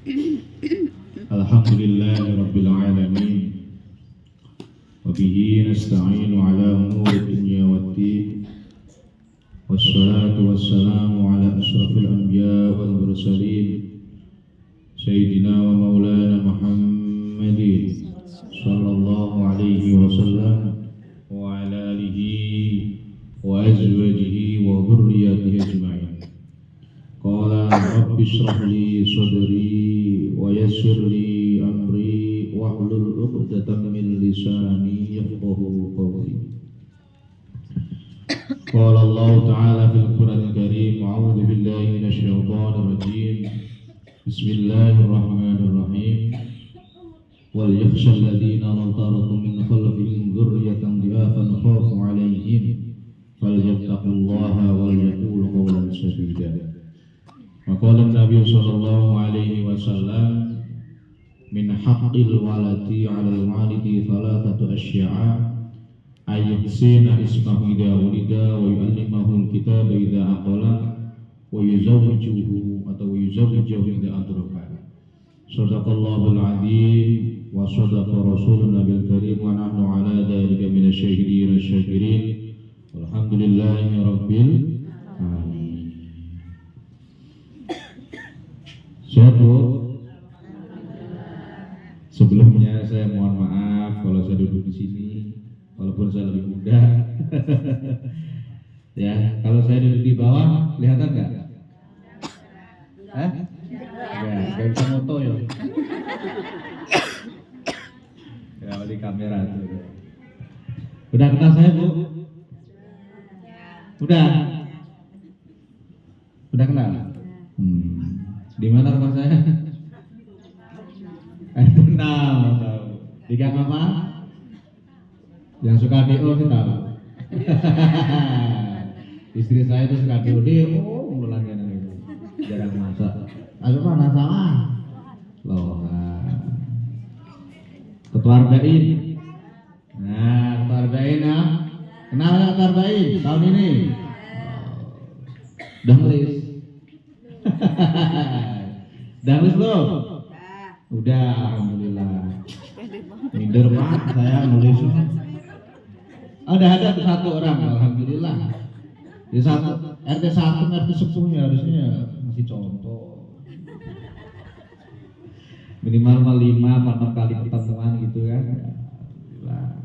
Alhamdulillahirabbil alamin. Wa bihi nasta'inu ala umuri dunya waddin. Wassalatu wassalamu ala asyrafil anbiya wal mursalin. Sayyidina wa maulana Muhammadin sallallahu alaihi wasallam wa ala alihi wa azwajihi wa dhurriyyatihi ajma'in. Qala rabbi shrah li sadri wa yassir li amri wahlul 'uqdatam min lisani yafqahu qawli. Qala Allah ta'ala fil Qur'anil Karim, a'udzu billahi minasy syaithanir rajim. Bismillahirrahmanirrahim. Wal yakhshal ladzina law taraku min khalfihim dzurriyyatan dhi'afan khafu 'alaihim falyattaqullaha wal yaqulu qawlan sadida. Maqala Nabi sallallahu alaihi wasallam, min haqqil waladi 'alal walidi thalathatu asya'a, ayyuhsina ismahu idza wulida wa yu'allimahu al-kitaba idza aqala wa yuzawwijuhu atau yuzawwijuhu idza adraka. Shadaqallahul 'azim wa shadaqa rasuluna bil karim wa nahnu 'ala dzalika minasyahidin wasyakirin. Alhamdulillahi rabbil alamin. Sehat Bu? Sebelumnya saya mohon maaf kalau saya duduk di sini, walaupun saya lebih muda. Ya, kalau saya duduk di bawah, kelihatan nggak? Ya, nggak bisa moto ya. Ya, di kamera tuh. Udah kenal saya Bu? Udah. Udah kenal? Di mana rumah saya? Kenal, tahu. Di gang apa? Yang suka DO sih tahu. Istri saya itu suka DO, mulanya itu. Jarang masak. Ayo mana salah? Loh. Ketua Arbain. Nah, Ketua Arbain ya. Kenal nggak Ketua Arbain tahun ini? Udah nulis. Udah nulis belum? Udah, alhamdulillah. Minder banget saya nulis. Ada satu orang, alhamdulillah. Di satu RT 1, RT 10 harusnya masih contoh. Minimal 5 kali pertemuan gitu kan. Alhamdulillah.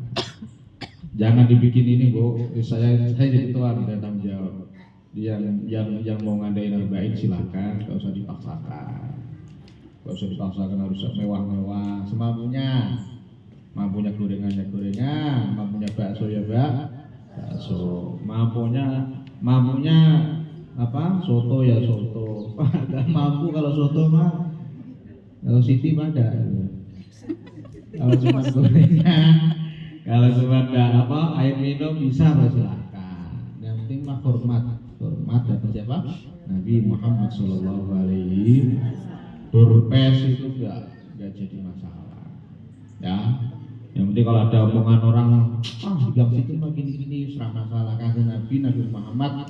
Jangan dibikin ini Bu, saya jadi ketua, tidak tanggung jawab. Yang mau ngadain Arbain silakan, gak usah dipaksakan. Gak usah dipaksakan harus mewah-mewah, semampunya. Mampunya gorengannya gorengan, mampunya bakso ya bakso. Mampunya apa? Soto ya soto. Gak mampu kalau soto mah. Kalau Siti mah ada. Kalau cuma gorengan, kalau cuma apa air minum bisa silakan. Yang penting mah hormat dan siapa? Nabi Muhammad Sallallahu Alaihi. Turpes itu enggak jadi masalah. Ya, yang penting kalau ada omongan orang, di gang situ mah gini serah masalah kata Nabi Muhammad.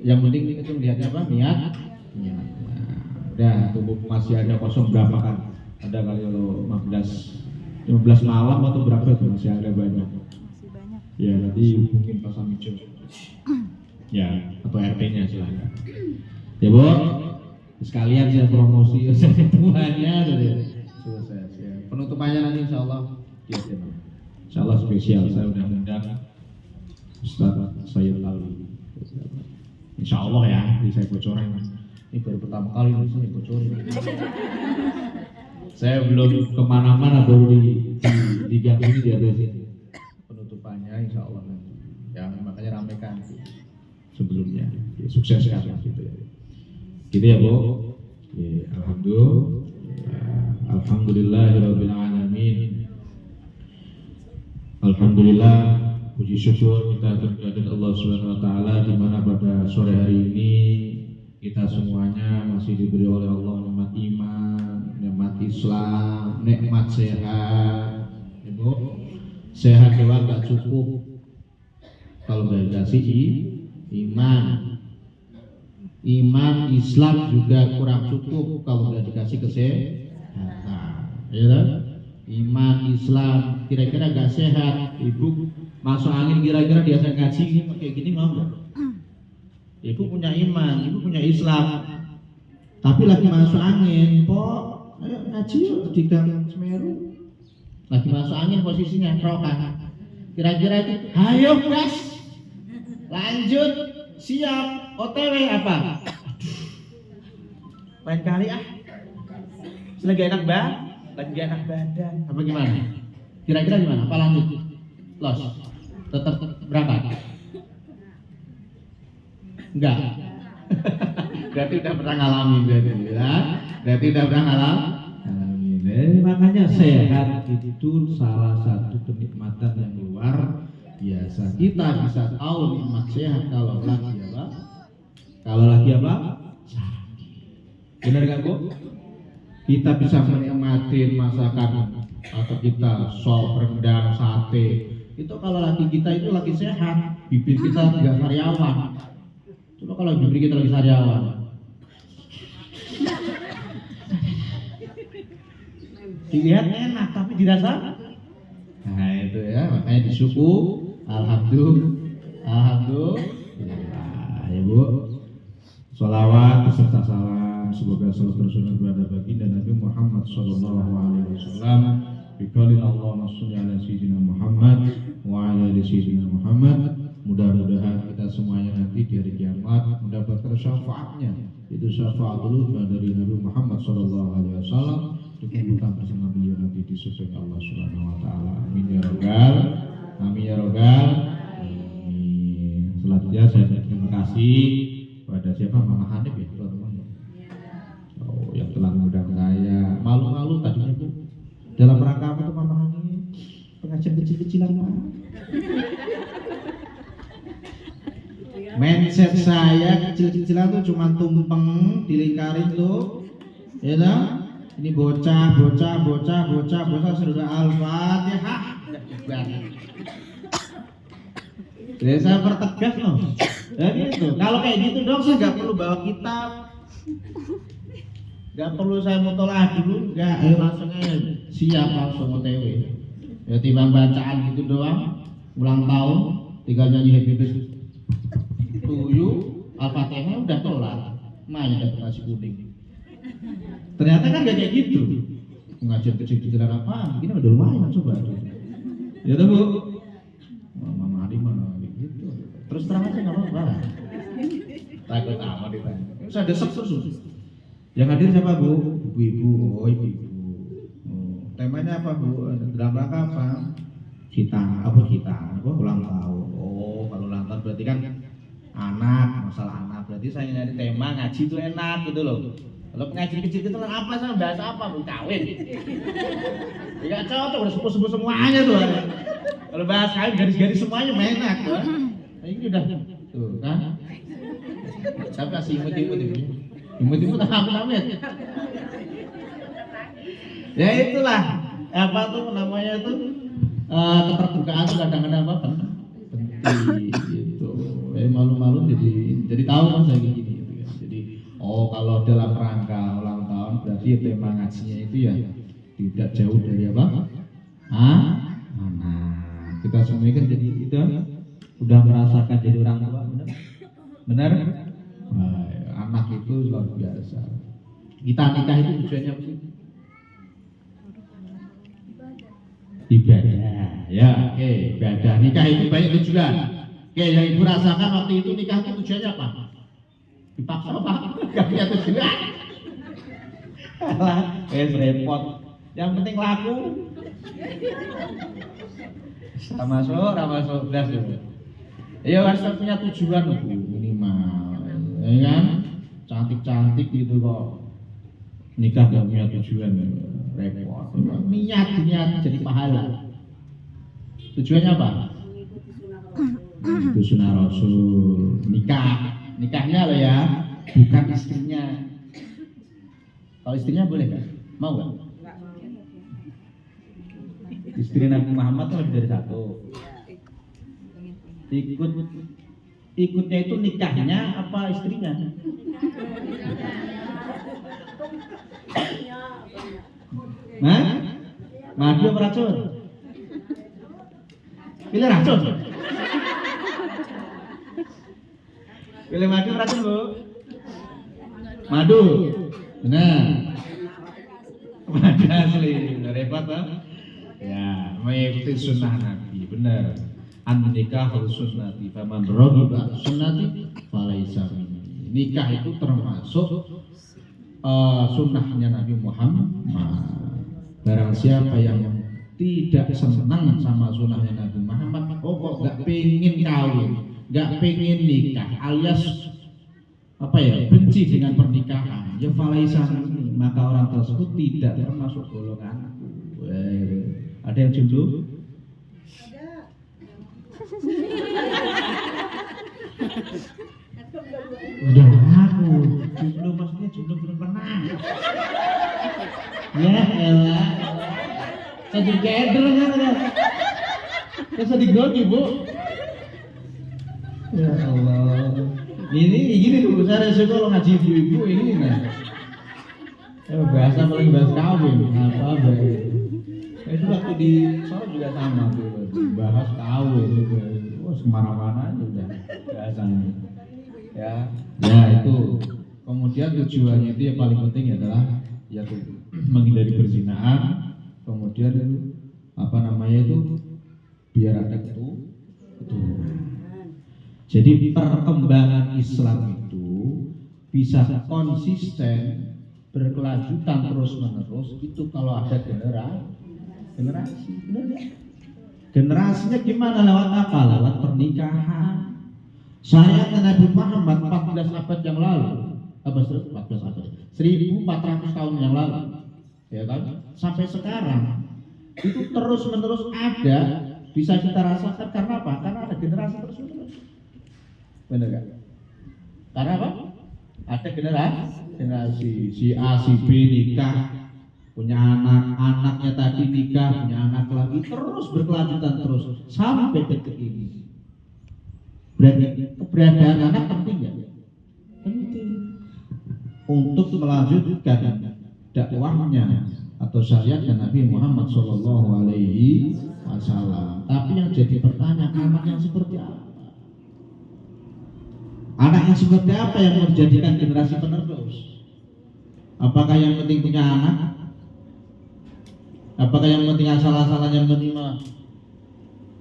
Yang penting itu melihatnya apa? Niat. Nah, udah tubuh masih ada kosong berapa kan? Ada kali kalau 15 malam atau berapa itu masih ada banyak. Ya, nanti mungkin Pak Samijo. Ya, atau RT-nya silakan. Ya Bu, sekalian saya promosi semuanya selesai. Ya. Penutupannya nanti insyaallah. Ya, insyaallah spesial saya udah undang Ustaz Sayyid Ali. Insyaallah ya, saya bocorin. Ini baru pertama kali saya bocorin. Saya belum kemana-mana, baru di gang ini di atas ini. Penutupannya insyaallah nanti. Ya, makanya ramekan sebelumnya. Ya, sukses ya gitu ya. Gitu ya Bu. Ya, alhamdulillahirabbil alamin. Alhamdulillah, puji syukur kita kehadirat Allah Subhanahu wa taala di mana pada sore hari ini kita semuanya masih diberi oleh Allah nikmat iman, nikmat Islam, nikmat sehat. Ibu, sehat doang gak cukup. Kalau gak dikasih iman, Iman, Islam juga kurang cukup kalau nggak dikasih kesehatan, ya kan? Iman, Islam, kira-kira nggak sehat, ibu masuk angin kira-kira dia ngaji kayak gini mau nggak? Ibu punya iman, ibu punya Islam, tapi lagi masuk angin, kok ayo ngaji yuk di Gang Semeru, lagi masuk angin posisinya rokan, kira-kira itu, ayo gas, lanjut, siap. OTW apa? Lain kali selagi enak badan. Apa gimana? Kira-kira gimana? Apa lanjut? Los? Tetap berapa? Enggak. Berarti udah pernah ngalamin berarti ya. Berarti udah pernah ngalamin. Makanya sehat itu salah satu kenikmatan yang luar biasa. Kita bisa tahu nikmat sehat kalau lagi apa? Kalau lagi apa? Sakit. Benar gak Bu? Kita bisa menikmati masakan atau kita sop, rendang, sate. Itu kalau lagi kita itu lagi sehat, bibir kita tidak sariawan. Coba kalau bibir kita lagi sariawan. Dilihat enak tapi dirasa. Nah itu ya, makanya disyukur. Alhamdulillah. Ya Bu. Salawat beserta salam semoga selalu tersunat kepada baginda Nabi Muhammad sallallahu alaihi wasallam. Biqaulil Allahumma shalli ala sayyidina Muhammad wa ala ali sayyidina Muhammad. Mudah-mudahan kita semuanya nanti di hari kiamat mendapatkan syafaatnya. Itu syafaatul dari Nabi Muhammad sallallahu alaihi wasallam. Dikumpulkan bersama beliau nanti di surga Allah Subhanahu wa taala. Amin ya rabbal amin ya rabbal alamin. Selanjutnya saya terima kasih pada siapa Mama Hanif ya teman-teman. Oh yang telah mengundang saya. Malu-malu tadinya Bu. Dalam rangka apa tuh Mama Hanif? Pengajian kecil-kecilan Pak. Mindset saya kecil-kecilan tuh cuma tumpeng dilingkarin tuh. Ya toh? Ini bocah sudah Al-Fatihah. Jadi saya pertegas loh. Ya gitu. Kalau kayak gitu dong saya nggak perlu bawa kitab, nggak perlu saya mutolah dulu, nggak. Ayo langsung aja siap langsung OTW. Ya timbang bacaan gitu doang. Ulang tahun, tinggal nyanyi happy birthday to you, Al-Fatihah udah kelar. Main dapat nasi kuning. Ternyata kan nggak kayak gitu. Pengajian kecil-kecilan apa? Ini udah lumayan coba. Ya tuh Bu. Mama Adi mana gitu. Terus terang aja nggak apa-apa. Takut apa ditanya. Saya desek terus. Yang hadir siapa Bu? Ibu-ibu. Oh ibu-ibu. Temanya apa Bu? Dalam rangka apa? Kita. Ulang tahun. Oh kalau ulang tahun berarti kan anak, masalah anak. Berarti saya nyari tema ngaji itu enak gitu loh. Kalau pengajian kecil itu apa sama bahasa apa? Kawin. Ya cocok udah sepuh-sepuh semuanya tuh. Kalau bahas kawin garis-garis semuanya enak tuh. Nah, ini udah tuh kan. Saya kasih imut-imut ini. Imut-imut apa ya? Ya itulah apa tuh namanya tuh keterbukaan tuh kadang-kadang apa penting gitu. Malu-malu jadi tahu kan saya gini gitu ya. Jadi kalau dalam rangka ulang tahun berarti tema ngajinya itu ya tidak jauh dari apa? Anak. Kita semua kan jadi itu udah merasakan jadi orang tua, benar? Anak itu luar biasa. Kita nikah itu tujuannya apa sih? Ibadah. Ya, oke, ibadah. Nikah itu banyak tujuan. Oke, yang ibu rasakan waktu itu nikah itu tujuannya apa? Dipaksa apa? Gak punya tujuan. Repot. Yang penting laku. Ramasuk, belas ya. Ya harus punya tujuan Bu, minimal. Ya kan? Cantik-cantik gitu kok. Nikah gak punya tujuan, repot. Niat jadi pahala. Tujuannya apa? Itu sunnah Rasul. Nikahnya loh ya, bukan istrinya. Kalau istrinya boleh kan? Mau gak? Istri Nabi Muhammad itu lebih dari satu. Ikut Ikutnya itu nikahnya apa istrinya? Nah, madu apa racun? Pilih racun. Pilih madu apa racun, Bu? Madu. Nah, madu asli. Repot kan? Ya, mengikuti sunnah Nabi, benar. An-nikah sunnati, faman raghiba sunnati falaisa minni. Nikah itu termasuk sunnahnya Nabi Muhammad. Barang siapa yang tidak senang sama sunnahnya Nabi Muhammad, kok gak pengen kawin, gak pengen nikah, alias benci dengan pernikahan, ya falaisa minni, maka orang tersebut tidak termasuk golonganku. Ada yang jomblo? Udah aku jomblo, maksudnya jomblo belum pernah. Ya elah, satu keder kan? Masa digrogi, Bu? Ya Allah, ini gini tuh, saya resiko kalau ngaji ibu-ibu ini nah. Bahasa paling bahas kawin, apa itu waktu di Solo juga sama tuh, bahas kawin juga, kemana-mana aja udah bahasanya. Ya itu. Kemudian tujuannya itu yang paling penting adalah yaitu menghindari perzinahan. Kemudian itu biar ada keturunan. Jadi perkembangan Islam itu bisa konsisten, berkelanjutan terus menerus itu kalau ada generasi, benar ya? Generasinya gimana? Lewat apa? Lewat pernikahan. Syariat Nabi Muhammad 14 abad yang lalu, 14 abad, 1400 tahun yang lalu, ya kan? Sampai sekarang itu terus menerus ada, bisa kita rasakan karena apa? Karena ada generasi terus menerus. Benar kan? Karena apa? Ada generasi si A, si B nikah, punya anak, anaknya tadi nikah, punya anak lagi, terus berkelanjutan terus sampai detik ini. Berarti keberadaan anak penting ya? Penting untuk melanjutkan dakwahnya atau syariatnya Nabi Muhammad SAW. Tapi yang jadi pertanyaan, anak yang seperti apa? Anak yang seperti apa yang menjadikan generasi penerus? Apakah yang penting punya anak? Apakah yang penting asal-asalan, yang penting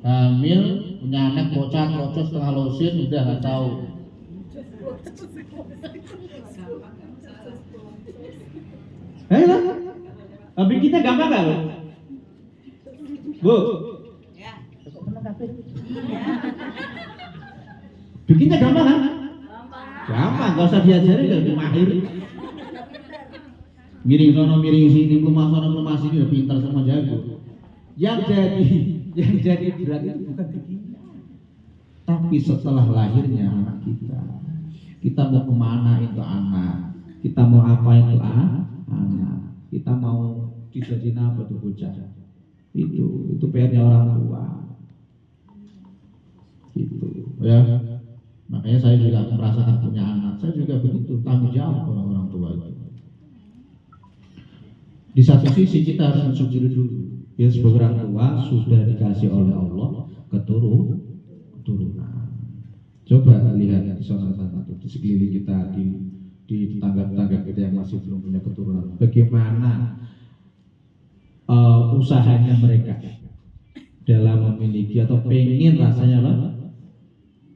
hamil, punya anak bocah setengah losin udah nggak tahu. Tapi kita gampang nggak, Bu? Ya. Bikinnya gampang kan? Gampang, nggak usah diajari, udah mahir. Miring sono miring sini, belum sini, udah pintar sama jago. Yang jadi berat itu bukan bikinnya, tapi setelah lahirnya anak kita mau kemana itu anak, kita mau apa itu anak, kita mau dijadiin apa tuh bocah, itu PR-nya orang tua, gitu ya. Makanya saya juga merasakan punya anak, saya juga begitu, tanggung jawab orang tua itu. Di satu sisi kita harus mensyukuri dulu, ya sebagai orang tua sudah dikasih oleh Allah keturunan. Coba lihat di sana di sekeliling kita, di tetangga-tetangga kita yang masih belum punya keturunan, bagaimana usahanya mereka dalam memiliki atau pengen rasanya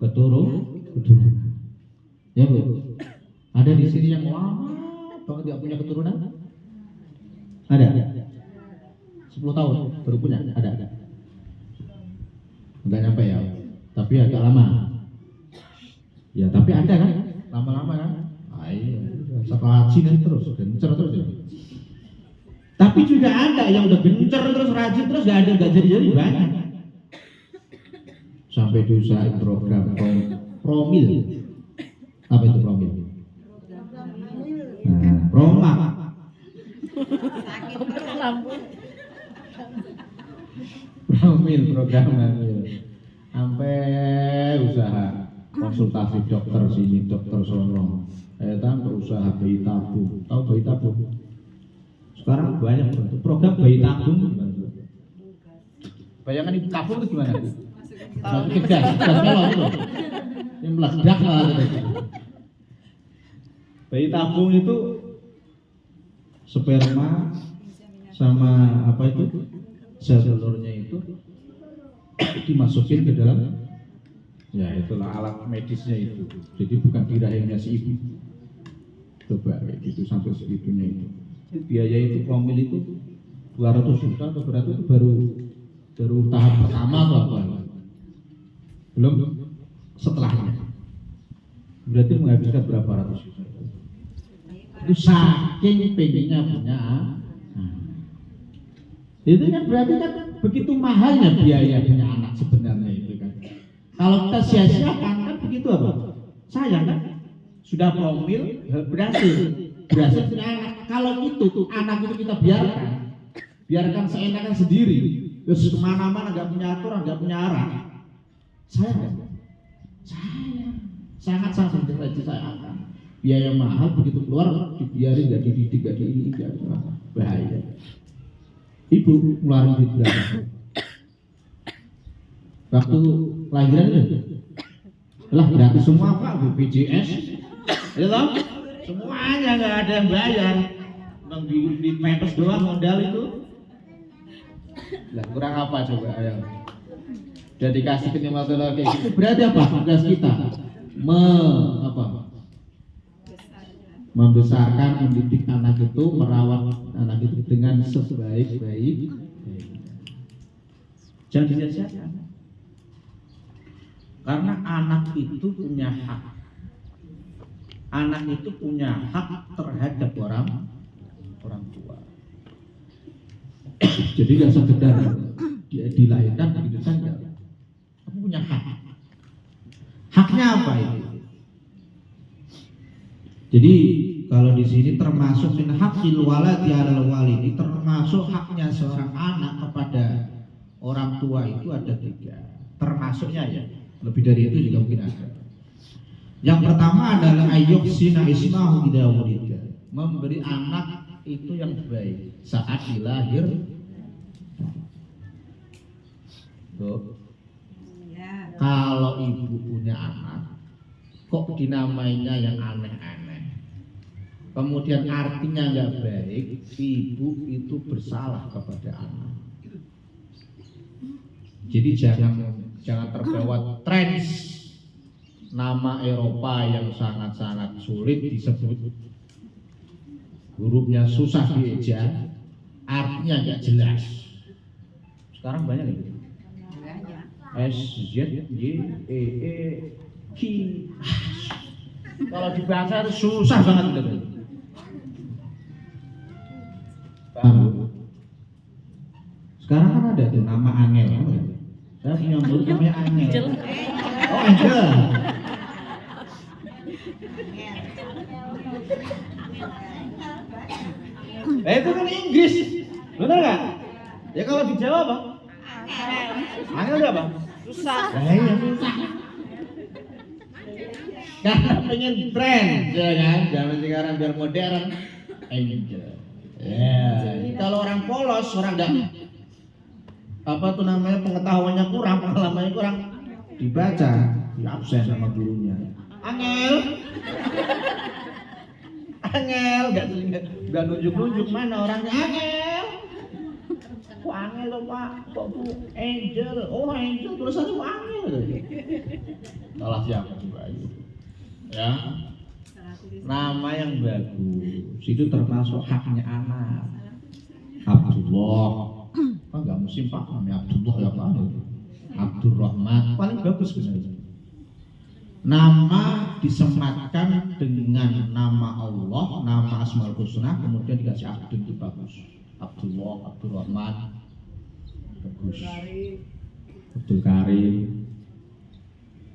keturunan. Ya Bu, ada di sini yang lama banget tidak punya keturunan? Ada 10 tahun baru punya, ada enggak nyampe ya, tapi agak lama ya, tapi ada kan, lama-lama kan. Setelah rajin terus gencer terus ya. Tapi juga ada yang udah gencer terus rajin terus nggak jadi banyak, sampai diusahain program promil. Apa itu promil? Nah, promak promil, program hamil, sampai usaha konsultasi dokter sini, dokter sono. Saya berusaha bayi tabung. Tahu bayi tabung? Sekarang banyak program bayi tabung. Bayangan ibu tabung itu gimana? Masukin gas melon itu. Ini meledak lah. Bayi tabung itu sperma sama apa itu sel telurnya itu dimasukin ke dalam, ya itulah alat medisnya itu. Jadi bukan di rahimnya si ibu. Coba itu sampai segitunya itu. Biaya itu promil itu 200 juta atau berapa itu baru tahap pertama atau apa? Belum setelahnya. Berarti menghabiskan berapa ratus juta? Itu saking pengennya punya. Itu kan berarti kan begitu mahalnya biaya punya anak sebenarnya itu kan. Kalau kita sia-siakan kan begitu apa? Sayang kan? Sudah promil berhasil punya anak. Kalau itu tuh anak itu kita biarkan seenaknya sendiri, terus kemana-mana nggak punya aturan, nggak punya arah. Sayang kan? Sayang, sangat disayangkan. Biaya mahal begitu keluar dibiarin, nggak dididik, nggak ini, nggak bahaya. Ibu ngeluarin duit berapa? Waktu lahiran itu lah gratis semua Pak, BPJS ya toh? Semuanya nggak ada yang bayar, di pempes doang modal itu. Lah kurang apa coba ayo? Udah dikasih klimatologi itu berarti apa tugas kita? Membesarkan, mendidik anak itu, merawat anak itu dengan sebaik-baik. Jangan disia-siakan. Karena anak itu punya hak. Anak itu punya hak terhadap orang tua. Jadi nggak sekedar dia dilahirkan begitu saja. Kamu punya hak. Haknya apa itu? Jadi kalau di sini termasuk min haqqil waladi 'alal walidi, termasuk haknya seorang anak kepada orang tua itu ada 3. Termasuknya ya, lebih dari itu juga mungkin ada. Yang pertama adalah ayyuhsina ismahu idza wulida, memberi anak itu yang baik saat dilahir. Tuh. Kalau ibu punya anak, kok dinamainya yang aneh-aneh? Kemudian artinya nggak baik, ibu itu bersalah kepada anak. Jadi jangan terbawa tren nama Eropa yang sangat-sangat sulit disebut, hurufnya susah dieja, artinya nggak jelas. Sekarang banyak gitu. S Z Y E E K. Kalau dibaca itu susah banget gitu. Sekarang kan ada tuh nama Angel, saya punya murid namanya Angel. Oh Angel. Itu kan Inggris, benar nggak? Ya kalau di Jawa apa? Angel itu apa? Susah. Iya susah. Karena pengen tren, ya kan? Zaman sekarang biar modern, Angel. Ya, kalau orang polos, orang enggak apa tuh namanya pengetahuannya kurang, pengalamannya kurang, dibaca, di absen sama gurunya. Angel, nggak nunjuk mana orangnya. Angel, kok Angel loh Pak, kok Bu Angel, oh Angel tulisannya Angel. Salah siapa coba aja? Ya. Nama yang bagus itu termasuk haknya anak. Abdullah, kan nggak musim Pak namanya Abdullah ya Pak. Abdurrahman paling bagus sebenarnya. Nama disematkan dengan nama Allah, nama Asmaul Husna, kemudian dikasih Abdul itu bagus. Abdullah, Abdurrahman, bagus. Abdul Karim.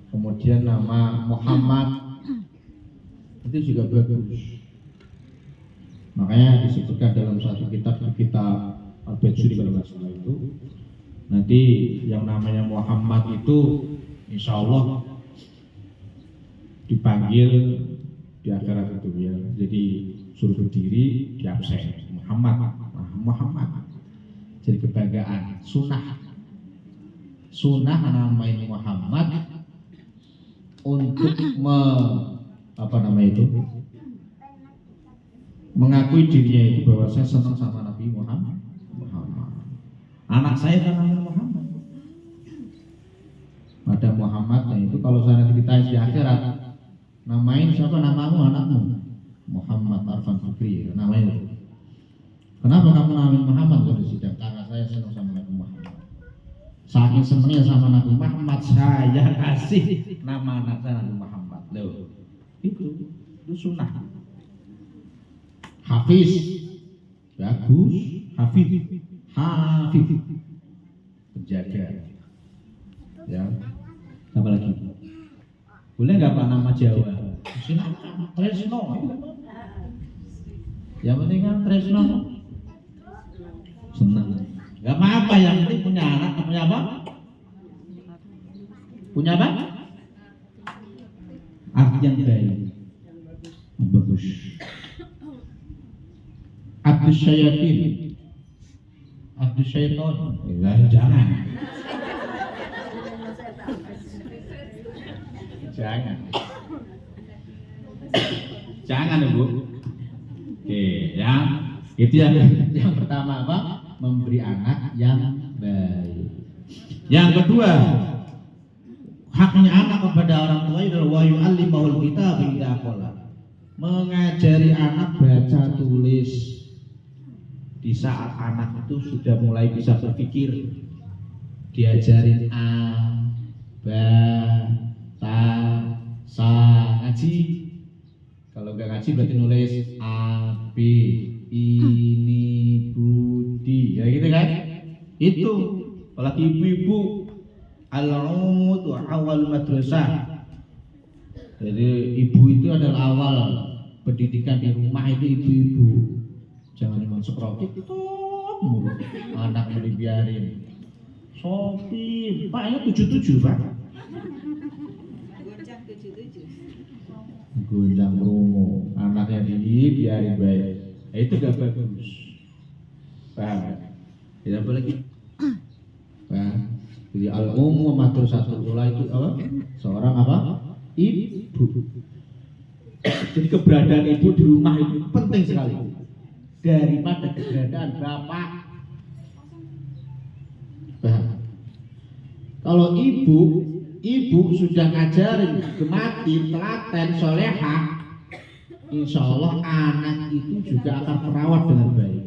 Kemudian nama Muhammad itu juga bagus. Makanya disebutkan dalam satu kitab Al-Bajuri kalau nggak salah itu, nanti yang namanya Muhammad itu insya Allah dipanggil di akhirat itu ya. Jadi suruh berdiri di absen Muhammad. Jadi kebanggaan, sunnah namain Muhammad untuk mengakui dirinya itu bahwa saya senang sama Nabi Muhammad. Anak saya kan namanya Muhammad. Ada Muhammad, nah itu kalau saya nanti ditanya di akhirat, namain siapa namamu anakmu? Muhammad Arfan Fikri, namanya itu. Kenapa kamu namain Muhammad? Karena saya senang sama Nabi Muhammad. Saking senangnya sama Nabi Muhammad, saya kasih nama anak saya Nabi Muhammad. Loh, itu sunnah. Hafiz, bagus. Hafiz, penjaga. Ya, apa lagi? Boleh nggak Pak nama Jawa? Silakan, Tresno. Yang penting kan Tresno. Senang. Gak apa-apa, yang penting punya anak, punya apa? Punya apa? Arti yang baik. Bagus. Abdus Syayatin, Abdus Syaiton. Jangan. Jangan Bu. Oke, ya. Itu yang pertama apa? Memberi anak yang baik. Yang kedua, haknya anak kepada orang tua adalah wa yu'allimahul kitab idza qala. Mengajari anak baca tulis di saat anak itu sudah mulai bisa berpikir. Diajarin a, ba, ta, sa, ngaji. Kalau enggak ngaji berarti nulis a, b, ini, budi, ya gitu kan? Itu apalagi ibu-ibu al-ummu tu awal madrasah. Jadi ibu itu adalah awal pendidikan di rumah itu ibu-ibu. Jangan cuma sekrok itu mulu. Anak mau dibiarin. Sopi, Pak ini 77 Pak. Gonjang romo, anaknya dibiarin baik. Itu gak bagus. Paham? Tidak boleh lagi. Paham? Jadi al-ummu madrasatul ula itu apa? Seorang apa? Ibu. Jadi keberadaan ibu di rumah itu penting sekali daripada keberadaan bapak. Paham? Kalau ibu sudah ngajarin gemati, telaten, solehah, insya Allah anak itu juga akan terawat dengan baik.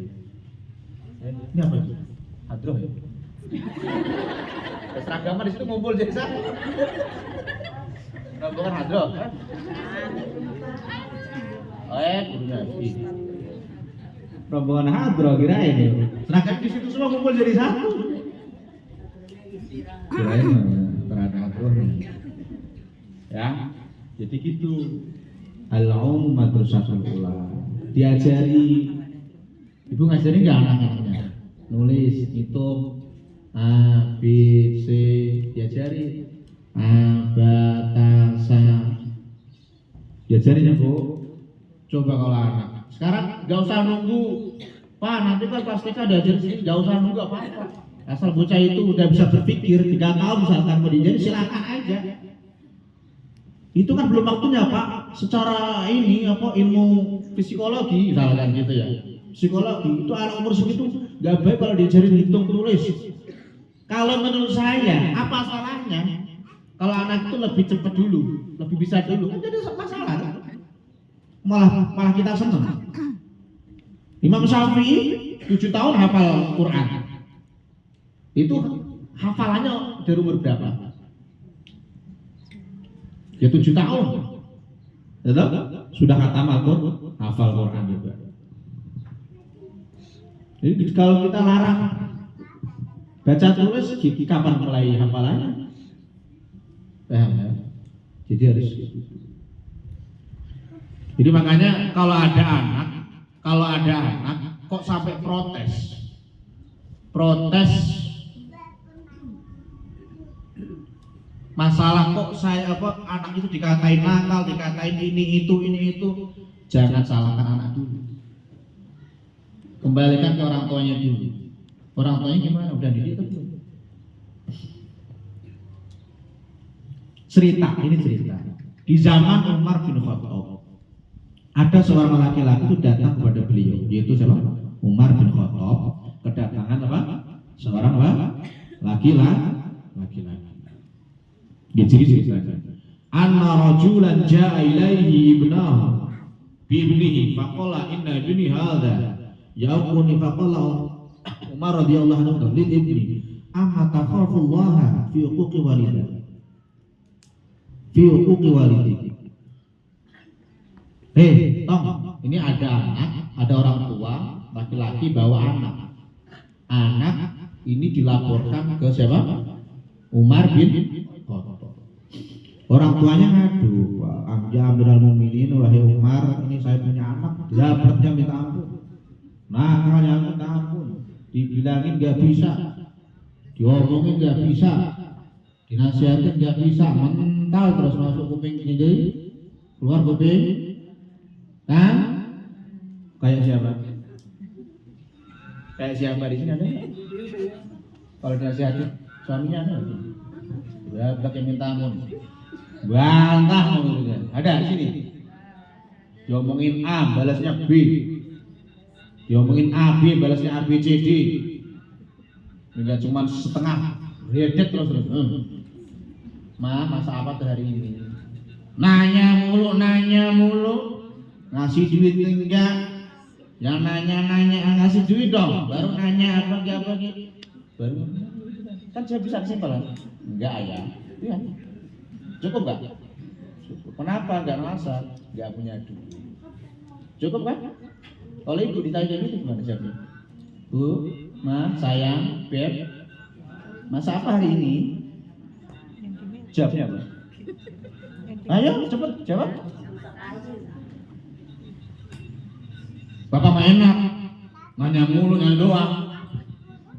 Ini apa itu? Hadroh ya? Seragama di situ ngumpul jadi satu. Rombongan hadroh kan? Rombongan hadroh kirain ya. Seragam di situ semua ngumpul jadi satu. Kirain terhadap hadroh. Ya, jadi gitu. Al-ummu madrasatul ula. Diajari, ibu ngajari nggak anak-anaknya? Nulis, hitung, A, B, C, diajari. A, B, T, S. Diajarinya Bu. Coba kalau anak. Sekarang nggak usah nunggu. Pak, nanti kan pas TK diajarin sini, nggak usah nunggu apa-apa. Asal bocah itu udah bisa berpikir, 3 tahun misalkan mau diajarin, silakan aja. Itu kan belum waktunya Pak. Secara ini apa ilmu psikologi misalkan gitu ya. Psikologi itu anak umur segitu nggak baik kalau diajarin hitung tulis. Kalau menurut saya apa salahnya kalau anak itu lebih cepat dulu, lebih bisa dulu, kan jadi masalah. Malah kita senang. Imam Syafi'i 7 tahun hafal Quran. Itu hafalannya dari umur berapa? Ya 7 tahun. Betul? Sudah khatam Al-Qur'an, hafal Quran juga. Jadi kalau kita larang baca tulis, kapan mulai hafalannya? Paham ya? Jadi harus. Jadi makanya kalau ada anak kok sampai protes Masalah kok saya anak itu dikatain nakal, dikatain ini itu. Jangan salahkan anak dulu. Kembalikan ke orang tuanya dulu. Orang tuanya gimana? Udah didik atau belum? Cerita. Di zaman Umar bin Khattab, ada seorang laki-laki itu datang kepada beliau, yaitu siapa? Umar bin Khattab kedatangan seorang laki-laki. Dia ceritakan, anna rajulan ja'a ilaihi ibnahu bi ibnihi faqala inna ibni hadha ya'quni faqala Umar radhiyallahu anhu lil ibni amma takhafu Allah fi huquqi walidi. Tong, ini ada orang tua laki-laki bawa anak ini dilaporkan ke siapa? Umar bin Khattab. Orang tuanya ngadu, ya Amirul Mukminin, wahai Umar, ini saya punya anak, dapatnya minta ampun, nakalnya minta ampun, dibilangin nggak bisa, diomongin nggak bisa, dinasihatin nggak bisa, mental terus masuk kuping ini, keluar kuping, kan? Kayak siapa? Kayak siapa di sini ada? Kalau dinasihatin suaminya ada? Ya, yang minta ampun. Bantah ngomongnya. Ada di sini. Diomongin A, balasnya B. Diomongin A, B, balasnya A, B, C, D. Enggak cuma setengah. Redet terus. Masa apa tuh hari ini? Nanya mulu. Ngasih duit enggak? Yang nanya ngasih duit dong. Baru nanya apa gitu. Baru kan saya bisa kesimpulan. Enggak ya. Iya. Cukup gak? Cukup. Kenapa gak ngerasa? Gak punya duit. Cukup kan? Kalau ibu ditanya gitu gimana jawabnya? Bu, Ma, sayang, Beb, masa apa hari ini? Jawabnya apa? Ayo cepet jawab. Bapak mah enak, nanya mulu nanya doang.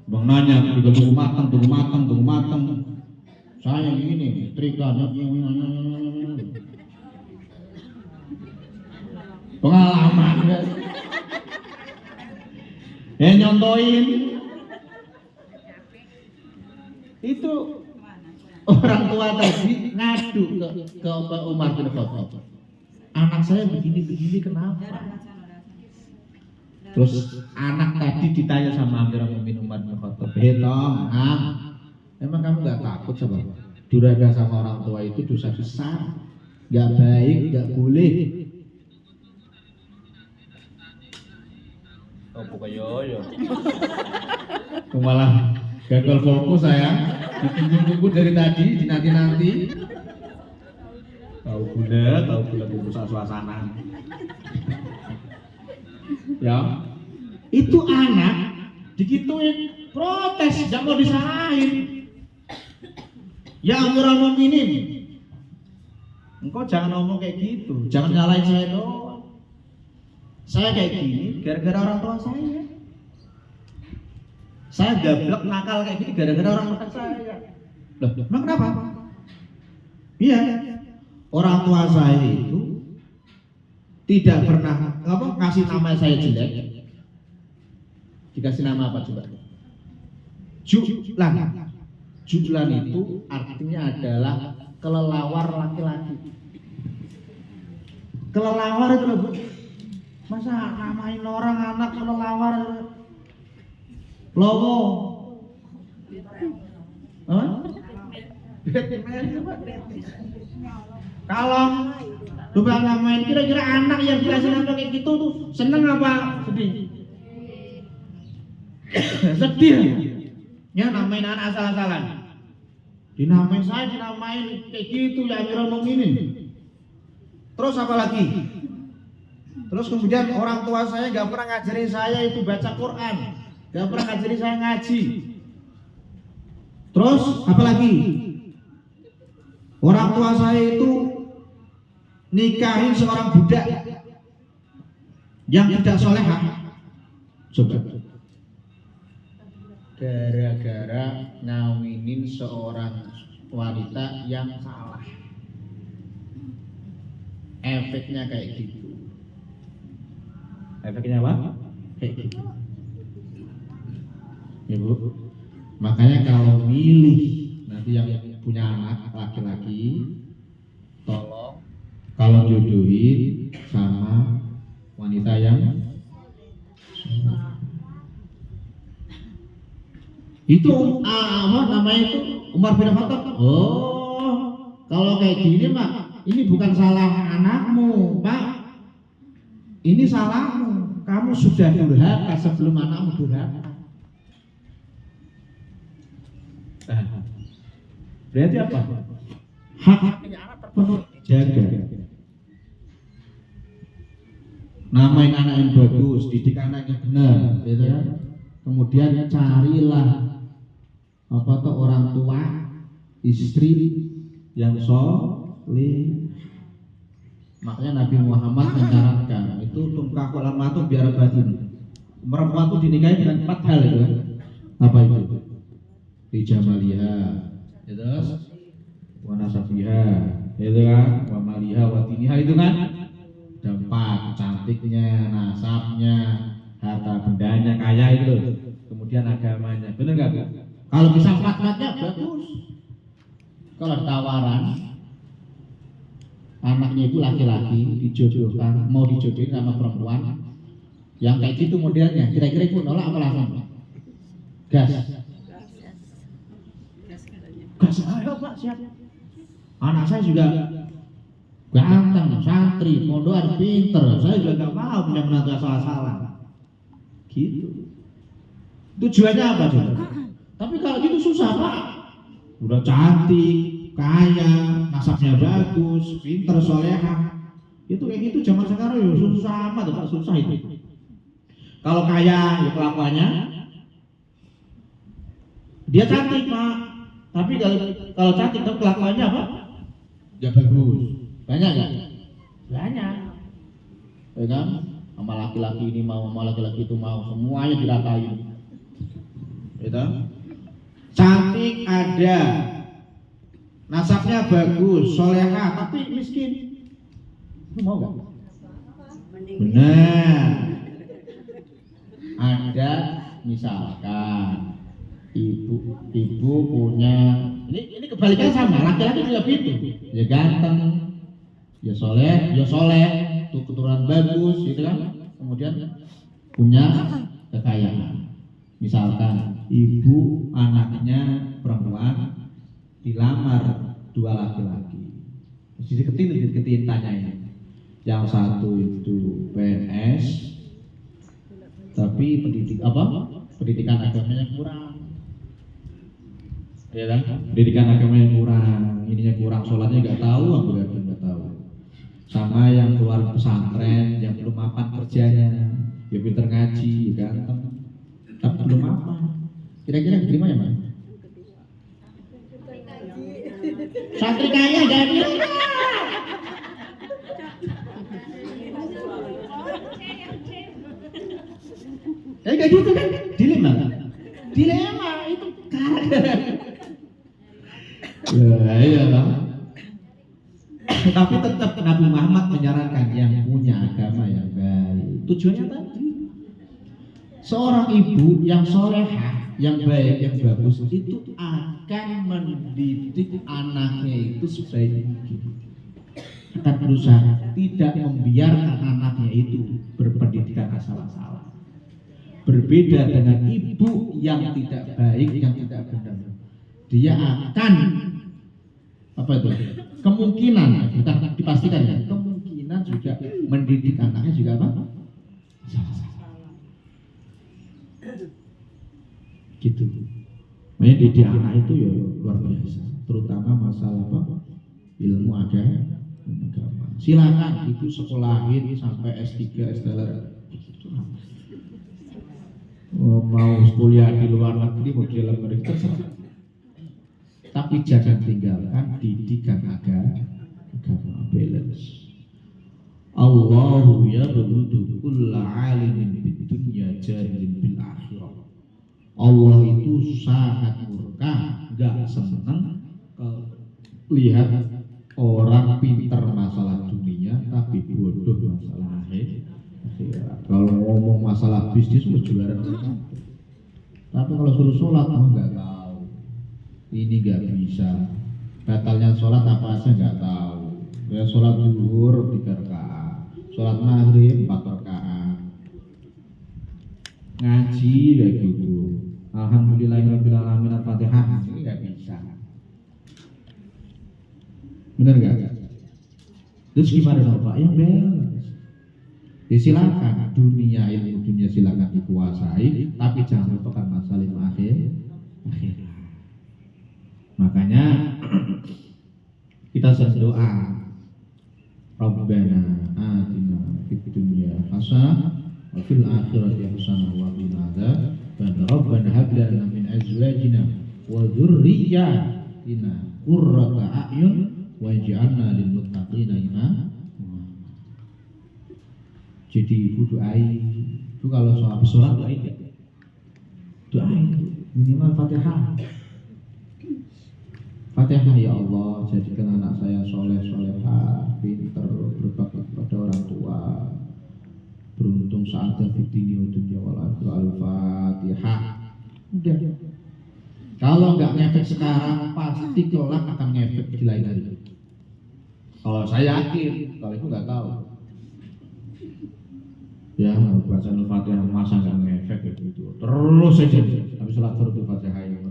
Bang nanya, tunggu matang. Saya gini, trikanya pengalaman kan? Nyontoin itu orang tua tadi ngadu ke Umar bin Khattab. Anak saya begini kenapa? Terus anak tadi ditanya sama Amirul Mukminin Umar bin Khattab, emang kamu gak takut sama durhaka sama orang tua itu dosa besar, gak baik, gak boleh. Oh bukan malah gagal fokus saya, ditunggu dari tadi, dinanti. Tahu gula tunggu suasana. Ya, itu anak digituin protes, gak mau disalahin. Ya Amirul Mukminin, engkau jangan ngomong kayak gitu, jangan nyalain saya doang. Saya kayak gini gara-gara orang tua saya. Saya gablek nakal kayak gini gara-gara orang tua saya. Loh, emang kenapa? Iya, orang tua saya itu tidak pernah ngasih nama saya jelek. Dikasih nama apa coba? Jublan itu artinya adalah kelelawar laki-laki. Kelelawar itu loh, Bu. Masa namain orang anak kelelawar? Logo. Apa? Kalau coba namain kira-kira anak yang dikasih nama kayak gitu tuh seneng apa sedih? Sedih. Ya namain anak asal-asalan. Dinamain kayak gitu ya Amirul Mukminin. Terus apa lagi? Terus kemudian orang tua saya gak pernah ngajarin saya itu baca Quran, gak pernah ngajarin saya ngaji. Terus apa lagi? Orang tua saya itu nikahin seorang budak yang tidak solehah. Coba. Gara-gara ngawinin seorang wanita yang salah. Efeknya kayak gitu. Efeknya apa? Kayak gitu. Ibu, makanya kalau milih nanti yang punya anak laki-laki, tolong kalau jodohin sama wanita yang itu apa namanya itu Umar bin Khattab. Oh, kalau kayak gini mah ini bukan salah anakmu, Pak. Ini salahmu. Kamu sudah durhaka sebelum anakmu durhaka. Berarti apa? Hak-haknya anak terpenuhi dijaga. Namain anak yang bagus, didik anak yang benar, gitu ya. Kemudian carilah apa tuh orang tua, istri yang soleh. Makanya Nabi Muhammad menyarankan itu tungkah ulama tuh biar batin. Perempuan tuh dinikahi dengan 4 hal itu kan. Apa itu? Ijamaliha, itu wanasabiha, itu kan, wamaliha, watiniha itu kan. Dampak, cantiknya, nasabnya, harta bendanya, kaya itu. Kemudian agamanya, benar nggak? Kalau bisa 4-4-nya bagus. Kalau tawaran anaknya itu laki-laki dijodohkan, mau dijodohin sama perempuan yang kayak gitu modelnya, kira-kira itu nolak apa langsung? Gas. Gas, ayo Pak, siap. Anak saya juga ganteng, santri, pondokan, pinter. Saya juga nggak mau punya menantu salah-salah. Gitu. Tujuannya apa coba? Tapi kalau gitu susah Pak. Udah cantik, kaya, nasabnya bagus, pinter, soleha. Itu kayak gitu zaman sekarang ya susah amat, Pak, susah itu. Kalau kaya ya kelakuannya, dia cantik Pak. Tapi kalau cantik tapi kelakuannya apa? Ya bagus. Banyak nggak? Banyak. Ya kan? Sama laki-laki ini mau, sama laki-laki itu mau, semuanya diratain. Gitu. Cantik ada, nasabnya bagus, soleha, tapi miskin. Lu mau nggak? Benar. Ada misalkan ibu punya ini kebalikan sama, laki-laki juga gitu. Ya ganteng, ya soleh, tuh keturunan bagus, gitu kan. Kemudian punya kekayaan. Misalkan ibu anaknya perempuan dilamar 2 laki-laki. Dideketin tanyain. Yang satu itu PNS, tapi pendidikan agamanya kurang. Ya kan? Pendidikan agamanya kurang, ininya kurang, sholatnya nggak tahu, nggak tahu. Sama yang keluar pesantren, yang belum mapan kerjanya, ya pinter ngaji, ya kan? Tapi belum mapan. Kira-kira terima ya, Pak? Santri kaya jadi. Kayak gitu kan? Dilema itu karakter. Ya, iya lah. Tapi tetap Nabi Muhammad menyarankan yang punya agama yang baik. Tujuannya tadi, seorang ibu yang solehah, yang baik, yang bagus itu akan mendidik anaknya itu sebaik mungkin. Akan berusaha tidak membiarkan anaknya itu berpendidikan asal-asalan. Berbeda dengan ibu yang tidak baik, yang tidak benar. Dia akan kemungkinan, bukan dipastikan ya, kemungkinan juga mendidik anaknya juga apa? Salah. Gitu. Makanya didik anak itu ya luar biasa, terutama masalah apa? Ilmu agama. Silakan ibu sekolahin sampai S3, S2. Mau kuliah di luar negeri, mau di dalam negeri terserah. Tapi jangan tinggalkan didikan agama balance. Allahu yabghudu kulla alimin bid dunya jahilin bil akhirah. Allah itu sangat murka, enggak senang lihat orang pintar masalah dunia tapi bodoh masalah akhirat. Kalau ngomong masalah bisnis juara nomor 1. Tapi kalau suruh sholat nggak tahu. Ini nggak bisa. Batalnya sholat apa aja nggak tahu. Ya sholat zuhur 3 rakaat, sholat maghrib 4 rakaat. Ngaji kayak gitu. Alhamdulillahirabbil alamin Al-Fatihah ini nggak bisa. Benar nggak? Terus gimana dong Pak? Yang balance. Ya silakan ilmu dunia silakan dikuasai, tapi jangan lupakan masalah akhir. Makanya kita berdoa, Rabbana atina fid dunya hasanah wa fil akhirati hasanah wa qina adzaban Rabbana hab lana min azwajina wa dzurriyyatina qurrata a'yun waj'alna lil muttaqina imama. Jadi ibu itu kalau sholat doain ya. Doain minimal Fatihah. Fatihah, ya Allah, jadikan anak saya soleh solehah, pinter, berbakti kepada orang tua, beruntung saat di dunia dunia wal akhirah. Al-Fatihah. Udah. Kalau nggak ngefek sekarang, pasti kelak akan ngefek di lain hari. Kalau saya yakin, kalau itu nggak tahu. Ya, baca Al-Fatihah masa nggak ngefek gitu. Terus saja. Habis sholat fardu Fatihah yang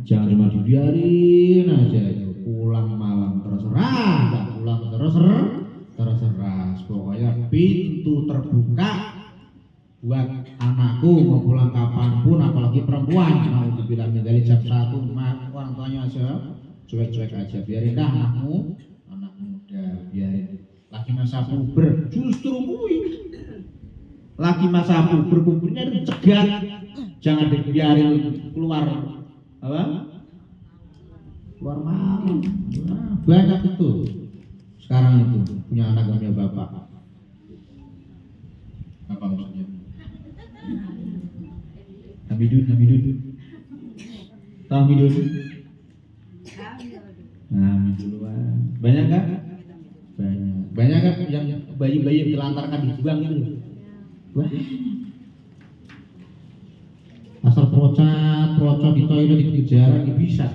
jangan cuma dibiarin aja itu pulang malam terserah, nggak pulang terserah. Pokoknya pintu terbuka buat anakku mau pulang kapanpun, apalagi perempuan. Mau dibilangnya dari jam 1 orang tuanya aja cuek-cuek aja, biarin dah anakmu, anak muda, biarin. Lagi masa puber, justru lagi masa pubernya itu cegat, jangan dibiarin keluar keluar malam. Banyak itu sekarang itu punya anak gak punya bapak. Apa maksudnya? Hamidun tahu Hamidun? Nah, duluan. Banyak kan? Banyak kan yang bayi-bayi yang dilantarkan dibuang itu. Wah. Asal procot di toilet dikejar bisa.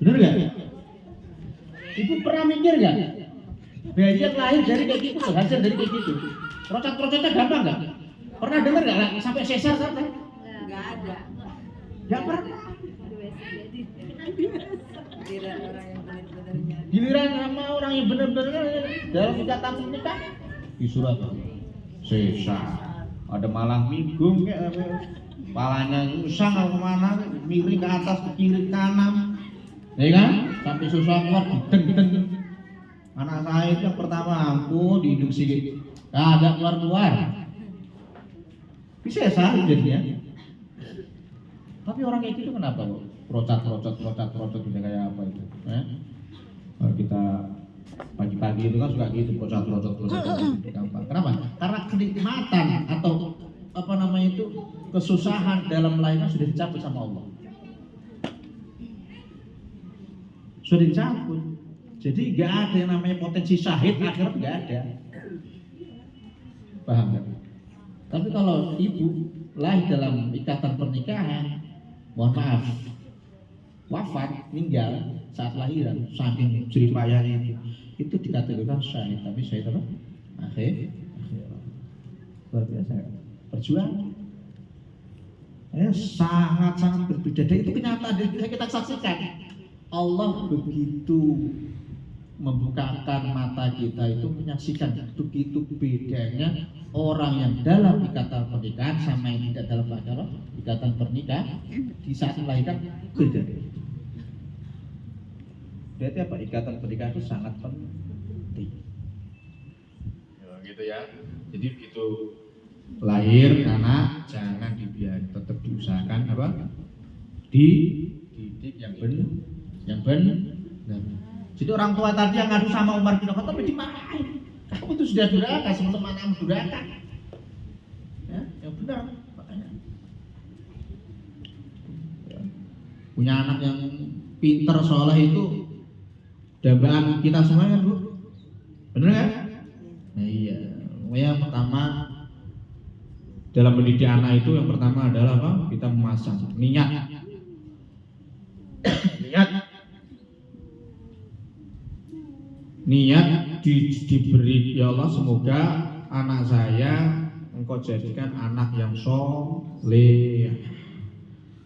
Bener gak? Ibu pernah mikir gak? Bayi yang lahir dari kayak gitu, hasil dari kayak gitu. Procot-procotnya gampang gak? Pernah denger gak? Sampai sesar sampai? Gak ada. Gak pernah. Giliran sama orang yang benar-benar dalam ikatan nikah di surat sesar. Ada malang minggung kayak palanya usang kemana, miring ke atas, ke kiri, ke kanan, ya kan? Sampai susah kuat, deng. Anak saya itu yang pertama aku diinduksi, agak keluar, bisa sehari jadinya. Tapi orang kayak gitu kenapa kok? Procot udah kayak apa itu? Kalau kita pagi-pagi itu kan suka gitu, procot gampang. Kenapa? Karena kenikmatan atau apa namanya itu kesusahan dalam lainnya sudah dicabut sama Allah. Sudah dicabut. Jadi nggak ada yang namanya potensi syahid akhirat, nggak ada. Paham nggak? Tapi kalau ibu lahir dalam ikatan pernikahan, mohon maaf, wafat, meninggal saat lahiran, saking jerih payahnya itu dikategorikan syahid. Tapi syahid apa? Akhir. Luar biasa. Perjuangan sangat berbeda. Dan itu kenyataan yang kita saksikan. Allah begitu membukakan mata kita itu menyaksikan begitu bedanya orang yang dalam ikatan pernikahan sama yang tidak dalam ikatan pernikahan di saat melahirkan beda. Berarti apa? Ikatan pernikahan itu sangat penting. Gitu ya. Jadi begitu lahir anak jangan dibiarkan, tetap diusahakan apa? Dididik yang benar. Jadi orang tua tadi yang ngadu sama Umar bin Khattab dimarahin. Kamu itu sudah durhaka, teman-teman kamu durhaka. Ya, yang benar makanya. Ya. Punya anak yang pinter, soleh itu dambaan kita semua kan Bu? Bener kan? Nah iya, yang pertama dalam mendidik anak itu yang pertama adalah apa? Kita memasang niat. Niat diberi ya Allah, semoga anak saya Engkau jadikan anak yang soleh.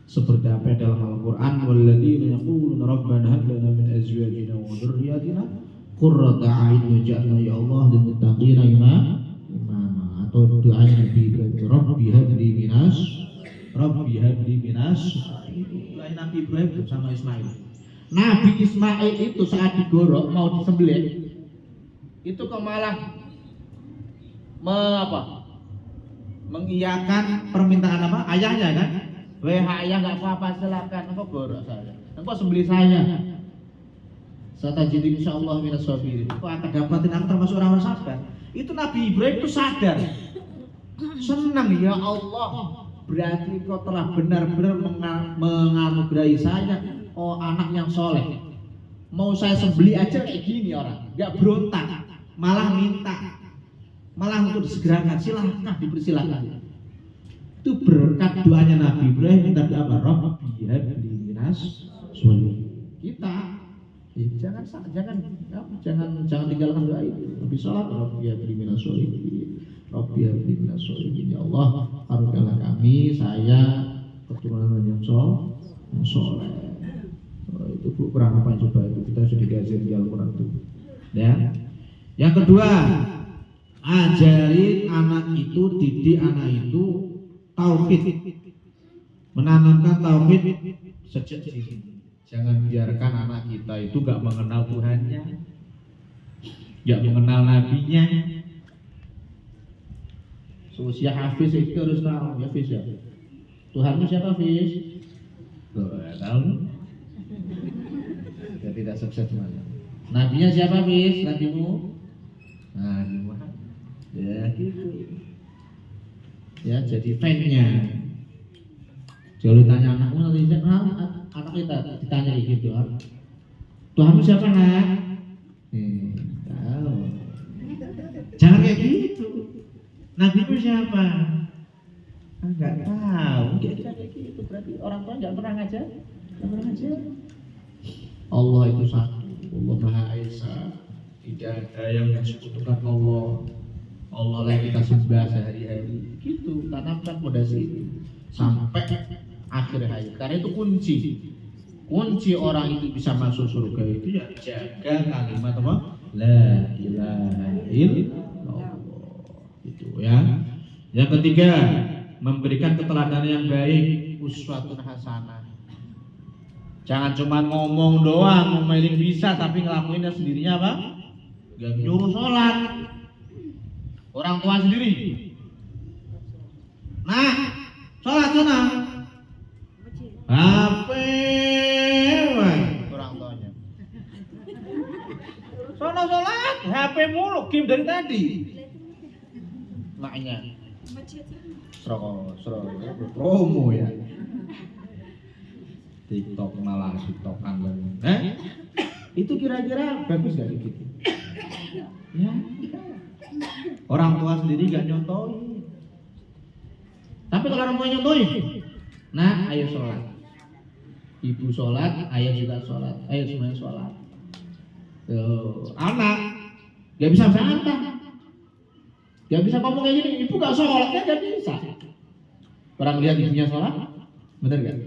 Seperti apa dalam Al-Quran, walladzina yaquluna rabbana hab lana min azwajina wa dzurriyyatina qurrata a'yun waj'alna ya Allah lil muttaqina imama. Atau doanya Nabi Ibrahim, Rabbi habli minas. Doanya Nabi Ibrahim sama Ismail. Nabi Ismail itu saat digorok mau disembelih itu kok malah mengiyakan permintaan apa? Ayahnya kan? Weh ayah nggak apa-apa, silakan, engkau gorok saya, engkau sembelih saya. Satajidin insyaallah minas sabirin. Engkau akan dapatin aku termasuk orang sabar. Itu Nabi Ibrahim itu sadar, senang, ya Allah, berarti kau telah benar-benar menganugerahi saya, oh anak yang soleh. Mau saya sembelih aja kayak gini orang, nggak berontak, malah minta, malah untuk disegerakan, silahkan, dipersilahkan. Itu berkat doanya Nabi Ibrahim. Tapi apa? Rabbi habli minas sholihin. Kita jangan tinggalkan doa itu. Nabi sholat, Rabbi habli minas sholihin, Rabbi habli minas sholihin. Ya Allah, karuniakanlah kami, saya keturunan yang soleh. Itu kurang apa coba itu, kita sudah diajarin di Al-Quran itu. Ya. Yang kedua, ajarin anak itu, didik anak itu tauhid, menanamkan tauhid sejak dini. Jangan biarkan anak kita itu gak mengenal Tuhannya, gak mengenal nabinya. Usia Hafiz itu harus tahu, ya Hafiz ya. Tuhanmu siapa Hafiz? Tuh, tahu? Ya, tidak sukses mana. Nabinya siapa Hafiz? Nabimu? Nabi Muhammad. Ya gitu. Ya jadi fan-nya. Kalau tanya anakmu nanti anak kita ditanya gitu kan. Tuhanmu siapa nak? Tahu. Jangan kayak gitu. Nabimu siapa? Enggak tahu. Kita kayak gitu berarti orang tua enggak pernah ngajar. Allah itu satu. Allah Maha Esa. Tidak ada yang disekutukan Allah. Allah yang kita sembah sehari-hari. Gitu, tanamkan fondasi itu sampai akhir hayat. Karena itu kunci orang itu bisa masuk surga itu ya jaga kalimat apa? La ilaha illallah. Itu ya. Yang ketiga, memberikan keteladanan yang baik, uswatun hasanah. Jangan cuma ngomong doang, ngomelin bisa tapi ngelakuinnya sendirinya apa? Gak nyuruh sholat. Orang tua sendiri. Nah, sholat sana. HP, orang tuanya. Sono sholat, HP mulu, game dari tadi. Maknya. Promo ya. TikTok malah TikTokan lagi. Itu kira-kira bagus gak gitu? Ya. Orang tua sendiri gak nyontohin. Tapi kalau orang tua nyontohin, nah ayo sholat. Ibu sholat, ayah juga sholat. Ayo semuanya sholat. Anak gak bisa bantah, gak bisa ngomong kayak gini. Ibu gak sholat kan gak bisa. Orang lihat ibunya sholat, bener gak?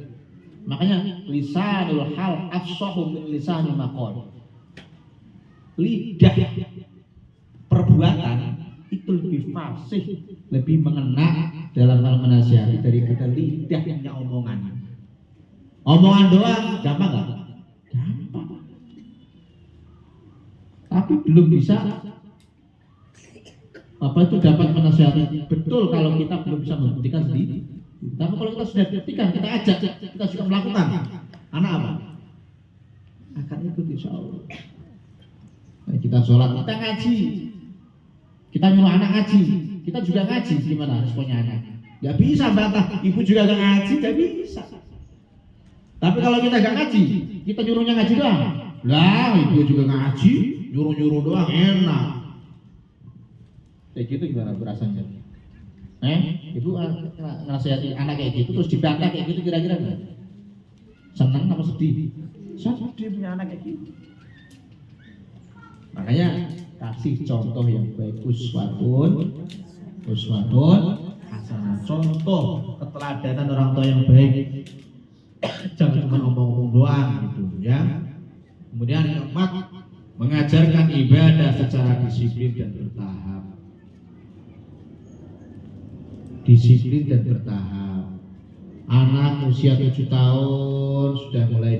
Makanya lisanul hal afsahu min lisanil maqal. Lidah perbuatan itu lebih fasih, lebih mengena dalam hal menasihati daripada lidah yang punya omongan. Omongan doang gampang gak? Gampang. Tapi belum bisa apa itu dapat menasihati betul kalau kita belum bisa membuktikan sendiri. Tapi kalau kita sudah buktikan, kita ajak, kita sudah melakukan, anak apa? Akan ikut insya Allah. Kita sholat, kita ngaji, kita nyuruh anak ngaji, kita juga ngaji. Gimana responnya anak? Gak bisa bantah, ibu juga gak ngaji, gak bisa. Tapi kalau kita gak ngaji, kita nyuruhnya ngaji doang. Lah, ibu juga ngaji, nyuruh-nyuruh doang enak. Kayak gitu gimana rasanya? Ibu ngasihati anak kayak gitu terus dibantah kayak gitu kira-kira enggak? Seneng apa sedih? Sedih punya anak kayak gitu. Makanya kasih contoh yang baik, uswatun hasanah, contoh keteladanan orang tua yang baik. Jangan cuma ngomong-ngomong doang gitu ya. Kemudian yang keempat, mengajarkan ibadah secara disiplin dan bertahap. Disiplin dan bertahap. Anak usia 7 tahun sudah mulai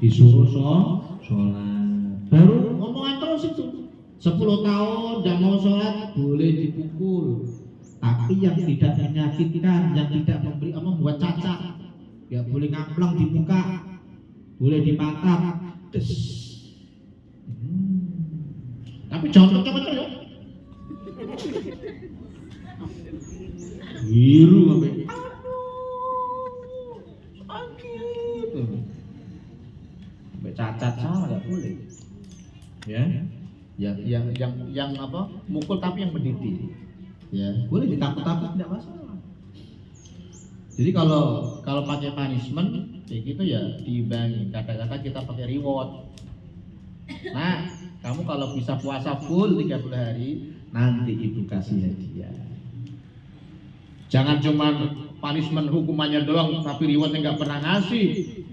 disuruh sholat. Baru ngomongan terus itu. 10 tahun tidak mau sholat boleh dipukul. Tapi yang tidak menyakitkan, yang tidak membuat cacat, ya boleh ngamplang di muka, boleh dipatah. Tapi jangan kecil-kecil ya. Biru sampai sakit, sampai cacat salah nggak boleh. Ya, yang apa? Mukul tapi yang mendidik. Ya, boleh ditakut-takut tidak masalah. Jadi kalau pakai punishment kayak gitu ya diimbangi. Kadang-kadang kita pakai reward. Nah, kamu kalau bisa puasa full 30 hari, nanti ibu kasih hadiah. Jangan cuma punishment hukumannya doang tapi rewardnya nggak pernah ngasih.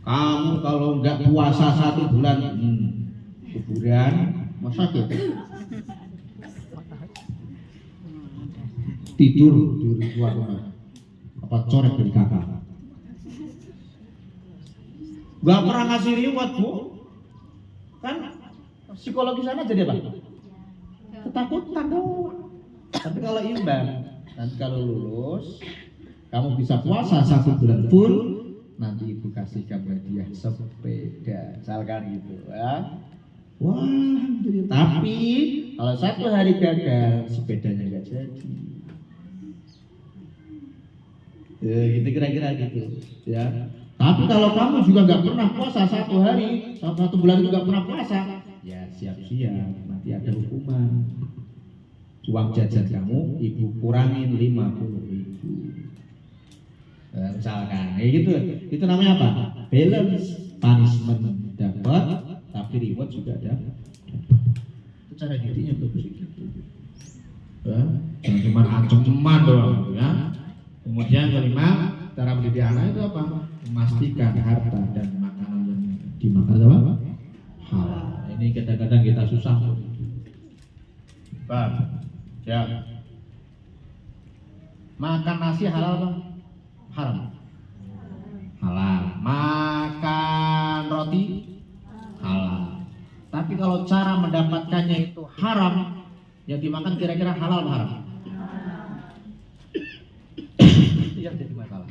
Kamu kalau nggak puasa 1 bulan kuburan masa gitu. Tidur di luar rumah apa corek dari kakak. Gak pernah ngasih reward bu, kan psikologi sana jadi apa? Ketakutan doang. Tapi kalau imbang, nanti kalau lulus kamu bisa puasa 1 bulan full, nanti ibu kasih kamu hadiah sepeda, misalkan gitu ya. Wah, tapi kalau 1 hari gagal, sepedanya nggak jadi. Ya, gitu kira-kira gitu ya. Tapi kalau kamu juga nggak pernah puasa 1 hari, 1 bulan itu nggak pernah puasa, ya siap-siap nanti ada hukuman. Uang jajan kamu ibu kurangin 50.000. Misalkan kayak gitu, itu namanya apa? Balance, punishment dapat, tapi reward juga ada. Itu cara didiknya bagus gitu. Ya, jangan cuma ancam-ancaman doang ya. Kemudian kelima, cara mendidik anak itu apa? Memastikan harta dan makanan yang dimakan apa? Halal. Ini kadang-kadang kita susah. Bang, ya. Makan nasi halal bang? Haram. Halal. Makan roti? Halal. Tapi kalau cara mendapatkannya itu haram, yang dimakan kira-kira halal atau haram? Yang jadi masalah.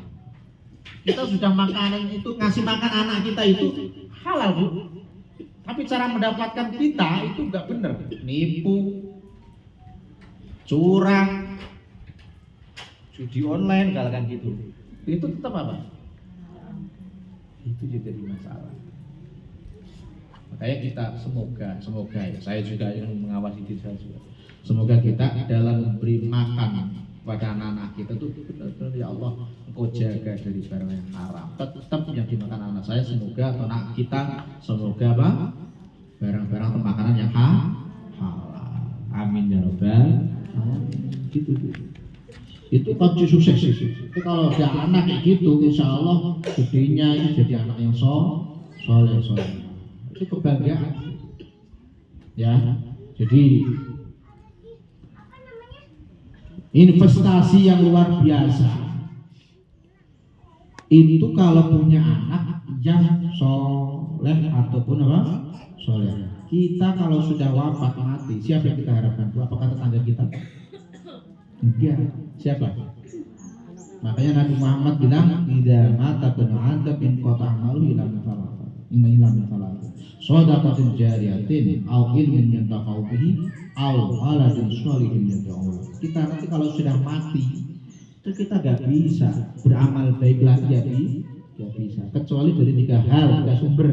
Kita sudah makanan itu ngasih makan anak kita itu halal bu, tapi cara mendapatkan kita itu nggak benar, nipu, curang, judi online, kalakan gitu, itu tetap apa? Itu juga jadi masalah. Makanya kita semoga ya, saya juga yang mengawasi diri saya juga. Semoga kita dalam memberi makan pada anak-anak kita tuh benar-benar ya Allah Engkau jaga dari barang yang haram. Tetap yang dimakan anak saya semoga anak kita semoga apa? Barang-barang makanan yang halal. Amin ya rabbal alamin. Gitu. Itu kunci sukses itu. Kalau ada anak kayak gitu, insya Allah gedenya itu jadi anak yang soleh. Itu kebahagiaan. Ya, jadi investasi yang luar biasa itu kalau punya anak yang soleh ataupun apa soleh. Kita kalau sudah wafat mati, siapa yang kita harapkan? Apakah tetangga kita? Enggak. Siapa? Makanya Nabi Muhammad bilang, "Idza mata ibnu Adam in qata amalu ila min salat." Inna ila min salat. Shadaqatin jariyatin aw ilmin yantafa'u bihi aw waladin sholihin yad'u. Kita nanti kalau sudah mati itu itu kita nggak bisa beramal baik lagi nggak bisa, kecuali dari 3 hal, 3 sumber.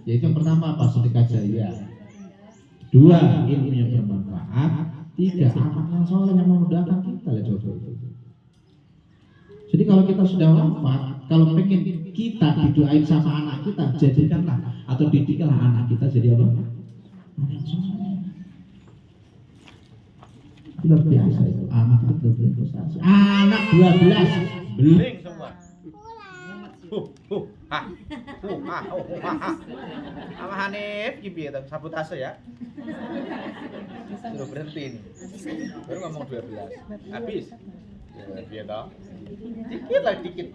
Yaitu yang pertama apa? Sedekah jariyah. 2, ilmu yang bermanfaat. 3, anak yang soleh yang memudahkan kita. Coba itu. Jadi kalau kita sudah wafat, kalau pengen kita didoain sama anak kita, jadikanlah atau didiklah anak kita jadi apa? Anak soleh. Luar biasa itu, anak itu berinvestasi. Anak 12 beling semua. Sama Hanif gitu ya, sabotase ya. Suruh berhenti nih. Baru ngomong 12. Habis. Ya, biar toh. Dikit lagi dikit.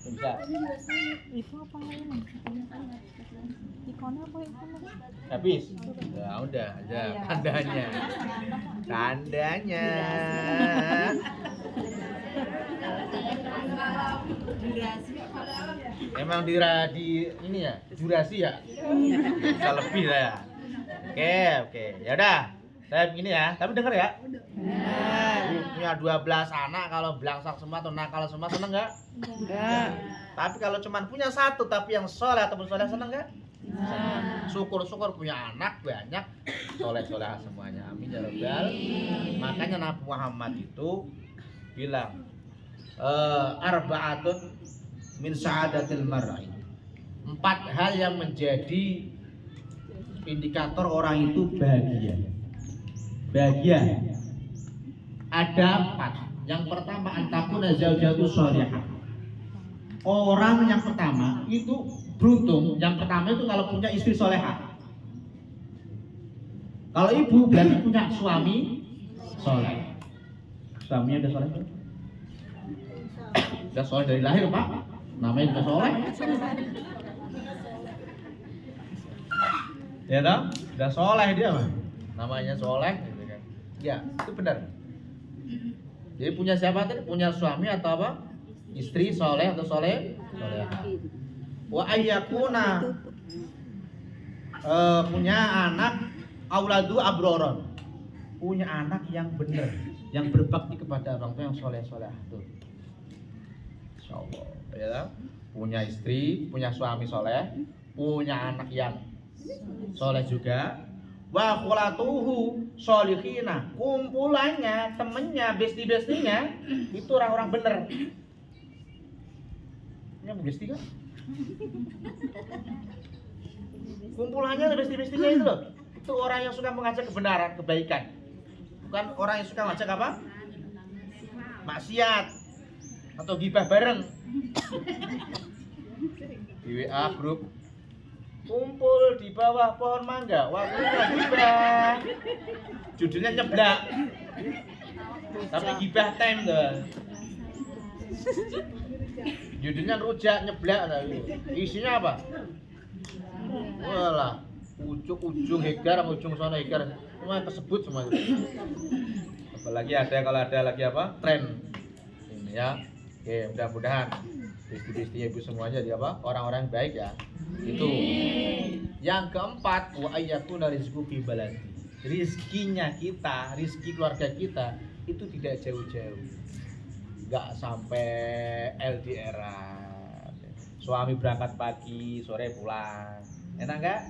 Bisa. Itu apa namanya? Ikonnya apa itu? Habis. Ya udah, aja tandanya. Tandanya. Emang di ini ya, durasi ya? Bisa lebih saya. Oke. Ya udah. Saya begini ya, tapi denger ya. Punya 12 anak, kalau belangsak semua atau nakal semua seneng nggak? Enggak. Tapi kalau cuma punya 1 tapi yang soleh ataupun soleh seneng nggak? Syukur-syukur punya anak banyak, soleh-soleh semuanya. Amin ya rabbal. Makanya Nabi Muhammad itu bilang, arba'atun min sa'adatil mar'i. 4 hal yang menjadi indikator orang itu bahagia. Ada 4. Yang pertama, antakuna zaujatu sholihah. Orang yang pertama itu beruntung. Yang pertama itu kalau punya istri solehah. Kalau ibu berarti punya suami soleh. Suaminya udah soleh? Udah soleh dari lahir, Pak. Namanya udah soleh. Ya toh? Udah soleh dia, Pak. Namanya soleh. Ya, itu benar. Jadi punya siapa tadi? Punya suami atau apa? Istri soleh atau soleh? Solehah. Wa ayyakuna punya anak auladu abroron. Punya anak yang benar, yang berbakti kepada orang tua, yang soleh-soleh tuh. Insyaallah, ya. Punya istri, punya suami soleh, punya anak yang soleh juga. Wa khulatuhu sholihina, kumpulannya, temennya, besti-bestinya itu orang-orang bener. Ini yang besti kan? Kumpulannya, besti-bestinya itu loh. Itu orang yang suka mengajak kebenaran, kebaikan. Bukan orang yang suka ngajak apa? Maksiat atau gibah bareng. Di WA grup kumpul di bawah pohon mangga, waktunya gibah. Judulnya nyeblak. Tapi gibah time tuh. Judulnya rujak nyeblak. Isinya apa? Walah, ujung hegar sama ujung sana hegar. Semua tersebut semua itu. Apalagi ada kalau ada lagi apa? Tren. Ini ya. Oke, mudah-mudahan istri-istri ibu semuanya jadi apa? Orang-orang yang baik ya. Itu. Yang keempat, wa ayyakuna rizqu fi baladi. Rizkinya kita, rizki keluarga kita itu tidak jauh-jauh. Enggak sampai LDR-an. Suami berangkat pagi, sore pulang. Enak enggak?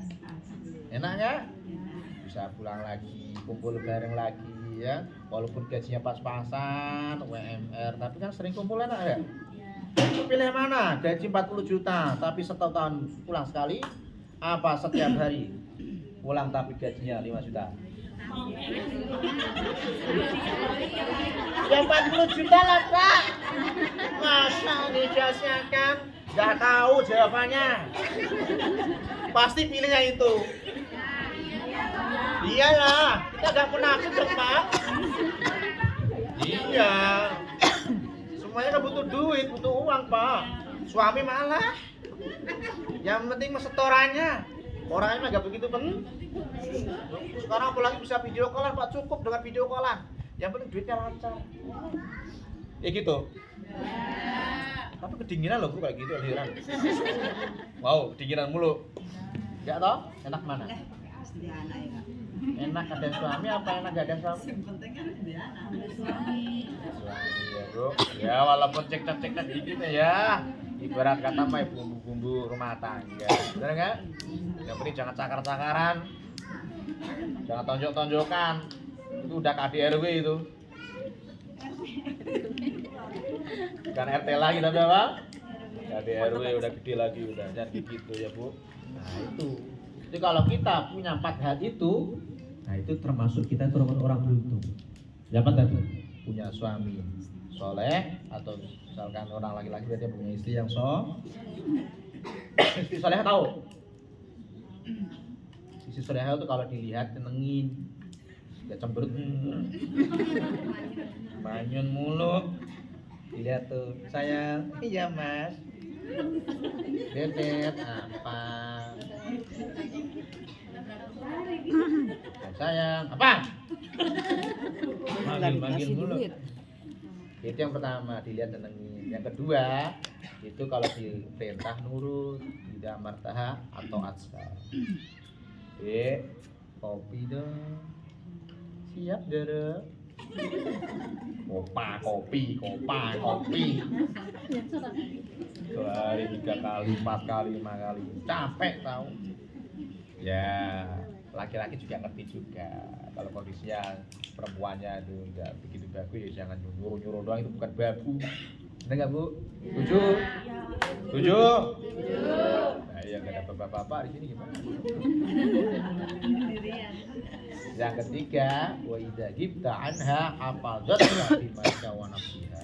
Enak enggak? Bisa pulang lagi, kumpul bareng lagi ya. Walaupun gajinya pas-pasan, UMR, tapi kan sering kumpul enak ya. Pilih mana? Gaji 40 juta, tapi setahun pulang sekali. Apa setiap hari pulang tapi gajinya 5 juta? Ya 40 juta lah, Pak. Masa dijasnya kan? Gak tahu jawabannya. Pasti pilihnya itu. Iyalah, kita gak munafik dong, Pak. Iya. Semuanya kan butuh duit, butuh uang, Pak. Suami malah. Yang penting setorannya. Orangnya mah gak begitu penting. Sekarang apalagi bisa video callan, Pak, cukup dengan video callan. Yang penting duitnya lancar. Ya gitu. Tapi kedinginan loh, kayak gitu aliran. Wow, kedinginan mulu. Ya toh? Enak mana? Enak ada suami apa enak gak ada suami? Suami ya bro. Ya walaupun cekcok-cekcok dikit ya. Ibarat kata mah bumbu-bumbu rumah tangga. Bener nggak? Yang penting jangan cakar-cakaran. Jangan tonjok-tonjokan. Itu udah KDRW itu. Bukan RT lagi tapi apa? KDRW udah gede lagi udah. Jangan gitu ya bu. Nah itu. Jadi kalau kita punya 4 hal itu, nah itu termasuk kita termasuk orang beruntung. Siapa tadi? Punya suami soleh atau misalkan orang laki-laki berarti punya istri yang istri soleh tahu? Istri soleh itu kalau dilihat tenengin, gak cemberut, manyun mulu. Dilihat tuh, sayang, iya mas, dedet apa? Sayang, apa? Manggil mulu. Itu yang pertama, dilihat tenengin. Yang kedua, itu kalau diperintah nurut, tidak martaha atau atsa. Kopi dong. Siap dere. Kopi. 2 hari 3 kali, 4 kali, 5 kali. Capek tahu. Ya, laki-laki juga ngerti juga. Kalau kondisinya perempuannya itu enggak begitu bagus ya jangan nyuruh doang, itu bukan babu. Benar nggak bu? Setuju? Nah ya nggak ada bapak-bapak di sini gimana? Yang ketiga, wa idza ghibta anha hafazatha bima wa nafsiha.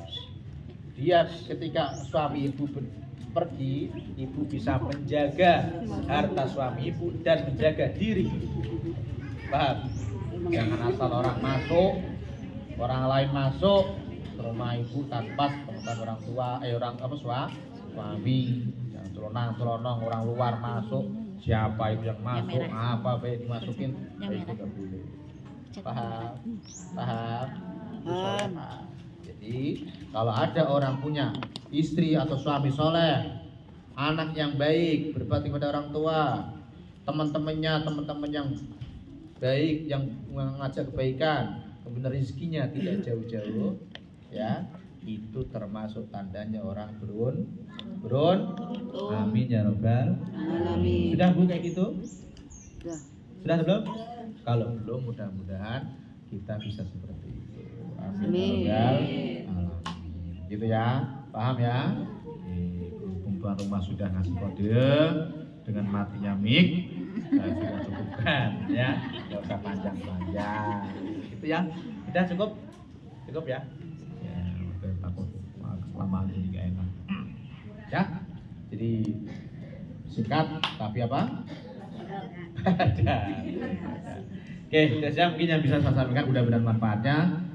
Dia ketika suami ibu pergi, ibu bisa menjaga harta suami ibu dan menjaga diri ibu. Paham? Jangan asal orang masuk, orang lain masuk ke rumah ibu tanpa sepengetahuan orang tua, suami. Jangan celonang orang luar masuk, siapa itu yang masuk, apa baik dimasukin, baik itu nggak boleh. Paham? Jadi kalau ada orang punya istri atau suami soleh, anak yang baik, berbakti pada orang tua, teman-teman yang baik, yang mengajak kebaikan, kemudian rezekinya tidak jauh-jauh, ya itu termasuk tandanya orang beruntung. Amin ya robbal alamin. Sudah bu kayak gitu? Sudah belum? Kalau belum, mudah-mudahan kita bisa seperti itu. Amin ya robbal alamin. Gitu ya, paham ya? Berhubung tuan rumah sudah ngasih kode dengan matinya mic, saya sudah cukupkan ya, nggak usah panjang-panjang gitu ya. Sudah cukup ya. Ya udah, takut kelamaan jadi nggak enak ya. Jadi singkat tapi apa? Oke, saya mungkin yang bisa saya sampaikan mudah-mudahan manfaatnya.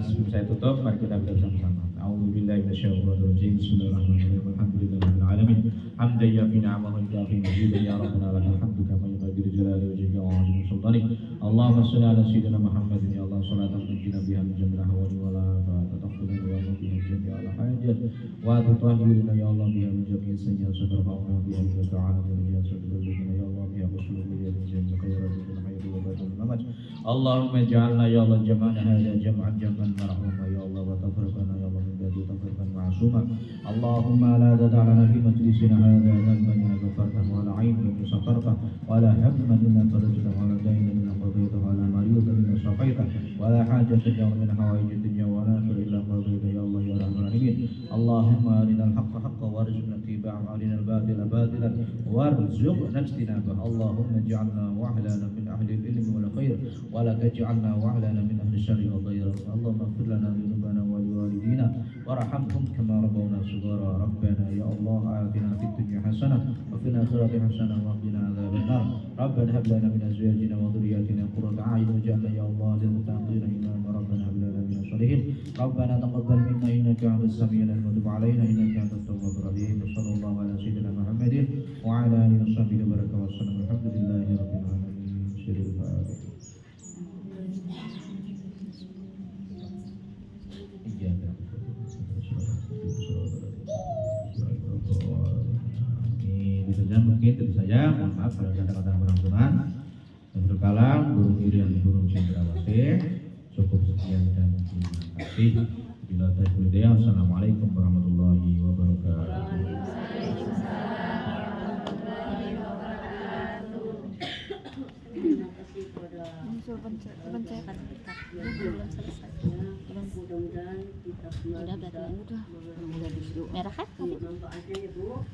Sebelum saya tutup, mari kita bersama-sama. A'udzubillahi minasyaitonir rajim. Bismillahirrahmanirrahim. Alhamdulillahirabbil alamin. Hamdan yafi ni'amahu wa yafi majidan ya rabbana lakal hamdu kama yanbaghi li jalali wajhika wa 'azimi sultanik. Allahumma shalli ala sayyidina Muhammadin ya Allah salatan tunjina biha min jamil ahwali wa la fataquluna wa la biha jami'al hajat wa tutahhiruna ya Allah biha min jami'is sayyi'at wa tarfa'una biha min ta'ala wa biha sadaqina ya Allah biha usulul min jami'il khairat wa hayati wa barakatuh. Allahumma ij'alna ya Allah jama'an hadha jam'an marhuma ya Allah wa tafriqana ya Allah min ba'di tafriqan ma'suma. Allahumma la tad'alna fi majlisina hadha dhanban ghafarta wa la 'ayban satarta wa la hamman illa farajta wa la daynan illa qadayta wa la maridan illa shafaita wa la hajatan ya min hawaijid dunya wa la akhirah illa qadayta ya Allah ya rahman rahimin. Allahumma arinal haqqa haqqan warzuqna ittiba'ahu wa arinal batila batilan warzuqna ijtinabah. Allahumma ij'alna wa ahlana min ahli al-ilmi wal khair wa la taj'alna wa ahlana min ahli syarri wa dhayr. Allahumma ighfir lana dhunubana wa liwalidina warhamhum kama rabbawna shighara. Rabbana ya Allah atina fid dunya hasanah wa fil akhirati hasanah wa qina adzabannar. Rabbana hab lana min azwajina wa dhurriyyatina qurrata a'yun waj'alna ya Allah lil muttaqina imama. Rabbana hab lana min as-salihin. Rabbana taqabbal minna innaka antas samiul alim wa tub 'alaina innaka antat tawwabur rahim. Sallallahu ala sayyidina Muhammadin wa ala alihi wa sahbihi wa baraka wa sallam. Alhamdulillahi rabbil alamin. Syirul Fatihah. Mungkin itu saja. Mohon maaf kalau ada kata-kata kurang. Durian Burung Cendrawasih. Cukup sekian dan terima kasih. Bila taufiq, assalamualaikum warahmatullahi wabarakatuh. Ini suruh pencet belum selesai. Mudah-mudahan kita semua udah berarti udah merah kan manfaatnya ya Bu.